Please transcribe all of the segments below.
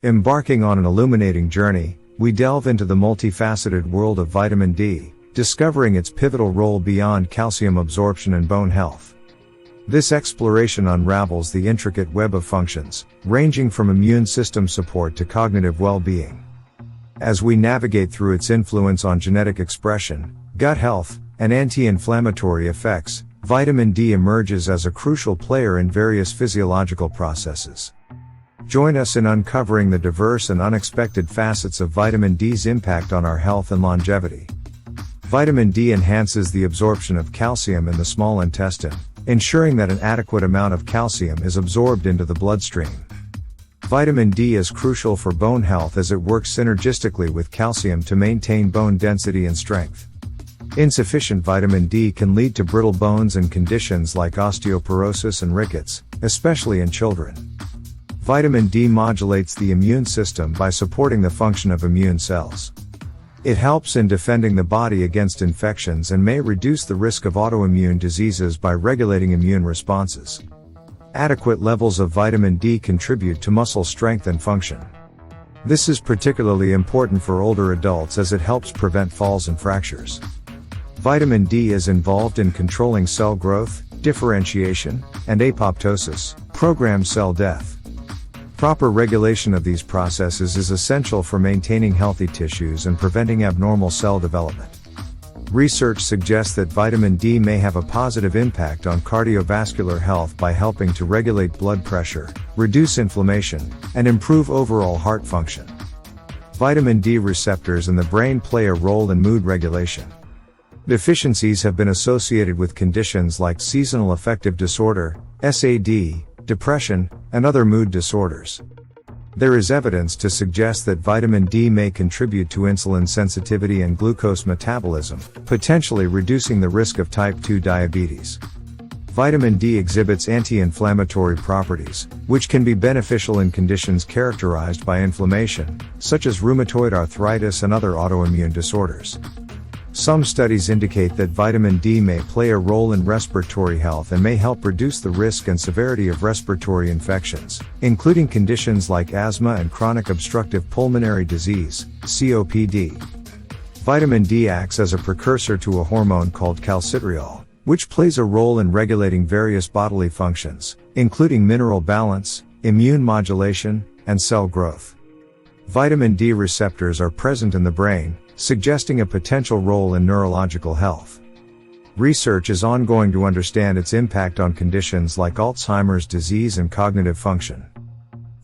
Embarking on an illuminating journey, we delve into the multifaceted world of vitamin D, discovering its pivotal role beyond calcium absorption and bone health. This exploration unravels the intricate web of functions, ranging from immune system support to cognitive well-being. As we navigate through its influence on genetic expression, gut health, and anti-inflammatory effects, vitamin D emerges as a crucial player in various physiological processes. Join us in uncovering the diverse and unexpected facets of vitamin D's impact on our health and longevity. Vitamin D enhances the absorption of calcium in the small intestine, ensuring that an adequate amount of calcium is absorbed into the bloodstream. Vitamin D is crucial for bone health as it works synergistically with calcium to maintain bone density and strength. Insufficient vitamin D can lead to brittle bones and conditions like osteoporosis and rickets, especially in children. Vitamin D modulates the immune system by supporting the function of immune cells. It helps in defending the body against infections and may reduce the risk of autoimmune diseases by regulating immune responses. Adequate levels of vitamin D contribute to muscle strength and function. This is particularly important for older adults as it helps prevent falls and fractures. Vitamin D is involved in controlling cell growth, differentiation, and apoptosis, programmed cell death. Proper regulation of these processes is essential for maintaining healthy tissues and preventing abnormal cell development. Research suggests that vitamin D may have a positive impact on cardiovascular health by helping to regulate blood pressure, reduce inflammation, and improve overall heart function. Vitamin D receptors in the brain play a role in mood regulation. Deficiencies have been associated with conditions like seasonal affective disorder, SAD, depression, and other mood disorders. There is evidence to suggest that vitamin D may contribute to insulin sensitivity and glucose metabolism, potentially reducing the risk of type 2 diabetes. Vitamin D exhibits anti-inflammatory properties, which can be beneficial in conditions characterized by inflammation, such as rheumatoid arthritis and other autoimmune disorders. Some studies indicate that vitamin D may play a role in respiratory health and may help reduce the risk and severity of respiratory infections, including conditions like asthma and chronic obstructive pulmonary disease, COPD. Vitamin D acts as a precursor to a hormone called calcitriol, which plays a role in regulating various bodily functions, including mineral balance, immune modulation, and cell growth. Vitamin D receptors are present in the brain, suggesting a potential role in neurological health. Research is ongoing to understand its impact on conditions like Alzheimer's disease and cognitive function.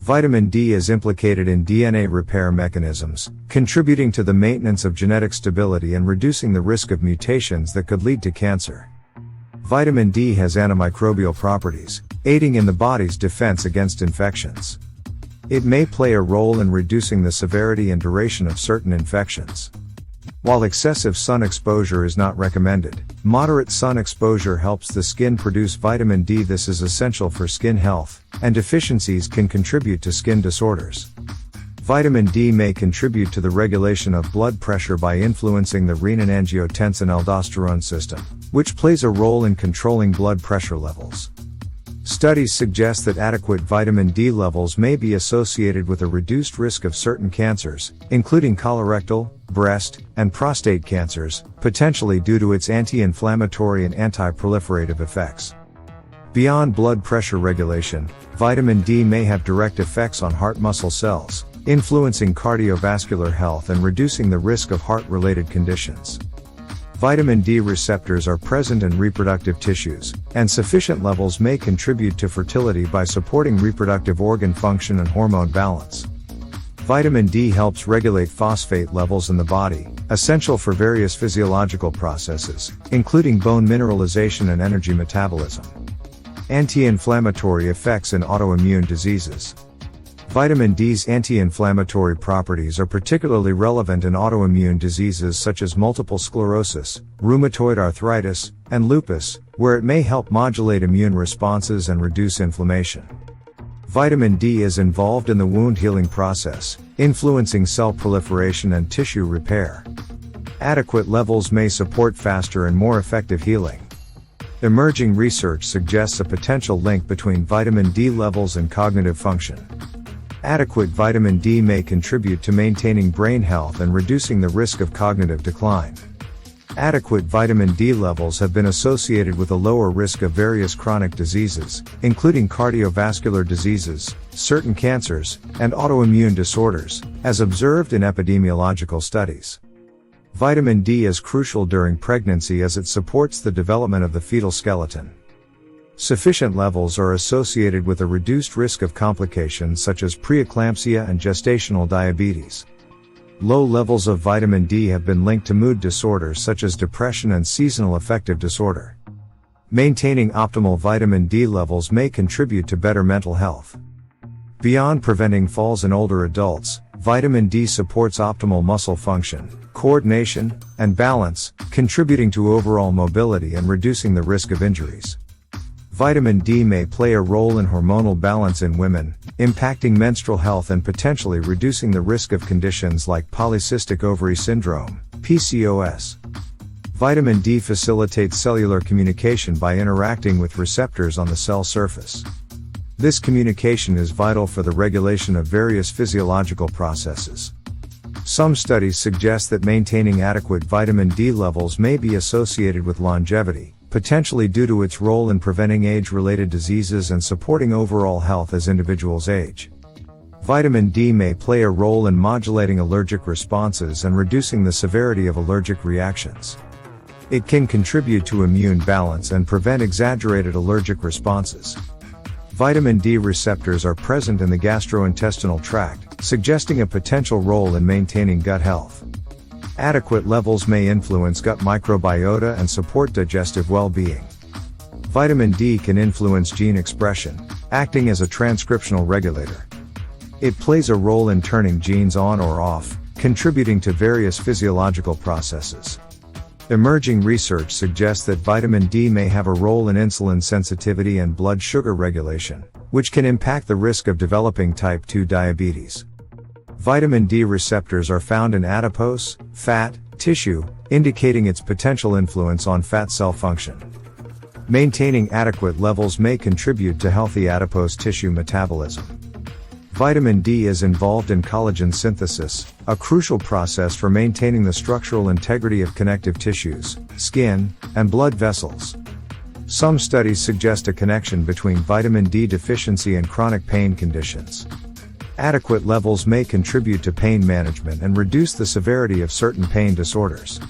Vitamin D is implicated in DNA repair mechanisms, contributing to the maintenance of genetic stability and reducing the risk of mutations that could lead to cancer. Vitamin D has antimicrobial properties, aiding in the body's defense against infections. It may play a role in reducing the severity and duration of certain infections. While excessive sun exposure is not recommended, moderate sun exposure helps the skin produce vitamin D. This is essential for skin health, and deficiencies can contribute to skin disorders. Vitamin D may contribute to the regulation of blood pressure by influencing the renin-angiotensin-aldosterone system, which plays a role in controlling blood pressure levels. Studies suggest that adequate vitamin D levels may be associated with a reduced risk of certain cancers, including colorectal, breast, and prostate cancers, potentially due to its anti-inflammatory and anti-proliferative effects. Beyond blood pressure regulation, vitamin D may have direct effects on heart muscle cells, influencing cardiovascular health and reducing the risk of heart-related conditions. Vitamin D receptors are present in reproductive tissues, and sufficient levels may contribute to fertility by supporting reproductive organ function and hormone balance. Vitamin D helps regulate phosphate levels in the body, essential for various physiological processes, including bone mineralization and energy metabolism. Anti-inflammatory effects in autoimmune diseases. Vitamin D's anti-inflammatory properties are particularly relevant in autoimmune diseases such as multiple sclerosis, rheumatoid arthritis, and lupus, where it may help modulate immune responses and reduce inflammation. Vitamin D is involved in the wound healing process, influencing cell proliferation and tissue repair. Adequate levels may support faster and more effective healing. Emerging research suggests a potential link between vitamin D levels and cognitive function. Adequate vitamin D may contribute to maintaining brain health and reducing the risk of cognitive decline. Adequate vitamin D levels have been associated with a lower risk of various chronic diseases, including cardiovascular diseases, certain cancers, and autoimmune disorders, as observed in epidemiological studies. Vitamin D is crucial during pregnancy as it supports the development of the fetal skeleton. Sufficient levels are associated with a reduced risk of complications such as preeclampsia and gestational diabetes. Low levels of vitamin D have been linked to mood disorders such as depression and seasonal affective disorder. Maintaining optimal vitamin D levels may contribute to better mental health. Beyond preventing falls in older adults, vitamin D supports optimal muscle function, coordination, and balance, contributing to overall mobility and reducing the risk of injuries. Vitamin D may play a role in hormonal balance in women, impacting menstrual health and potentially reducing the risk of conditions like polycystic ovary syndrome, PCOS. Vitamin D facilitates cellular communication by interacting with receptors on the cell surface. This communication is vital for the regulation of various physiological processes. Some studies suggest that maintaining adequate vitamin D levels may be associated with longevity, potentially due to its role in preventing age-related diseases and supporting overall health as individuals age. Vitamin D may play a role in modulating allergic responses and reducing the severity of allergic reactions. It can contribute to immune balance and prevent exaggerated allergic responses. Vitamin D receptors are present in the gastrointestinal tract, suggesting a potential role in maintaining gut health. Adequate levels may influence gut microbiota and support digestive well-being. Vitamin D can influence gene expression, acting as a transcriptional regulator. It plays a role in turning genes on or off, contributing to various physiological processes. Emerging research suggests that vitamin D may have a role in insulin sensitivity and blood sugar regulation, which can impact the risk of developing type 2 diabetes. Vitamin D receptors are found in adipose, fat, tissue, indicating its potential influence on fat cell function. Maintaining adequate levels may contribute to healthy adipose tissue metabolism. Vitamin D is involved in collagen synthesis, a crucial process for maintaining the structural integrity of connective tissues, skin, and blood vessels. Some studies suggest a connection between vitamin D deficiency and chronic pain conditions. Adequate levels may contribute to pain management and reduce the severity of certain pain disorders.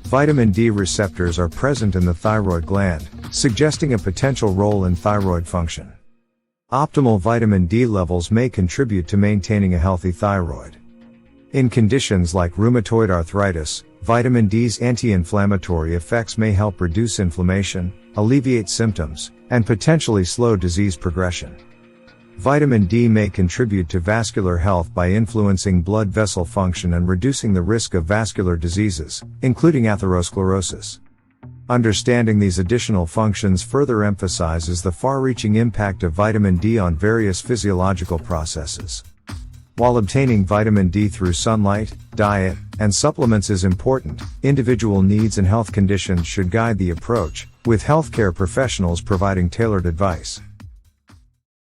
Vitamin D receptors are present in the thyroid gland, suggesting a potential role in thyroid function. Optimal vitamin D levels may contribute to maintaining a healthy thyroid. In conditions like rheumatoid arthritis, vitamin D's anti-inflammatory effects may help reduce inflammation, alleviate symptoms, and potentially slow disease progression. Vitamin D may contribute to vascular health by influencing blood vessel function and reducing the risk of vascular diseases, including atherosclerosis. Understanding these additional functions further emphasizes the far-reaching impact of vitamin D on various physiological processes. While obtaining vitamin D through sunlight, diet, and supplements is important, individual needs and health conditions should guide the approach, with healthcare professionals providing tailored advice.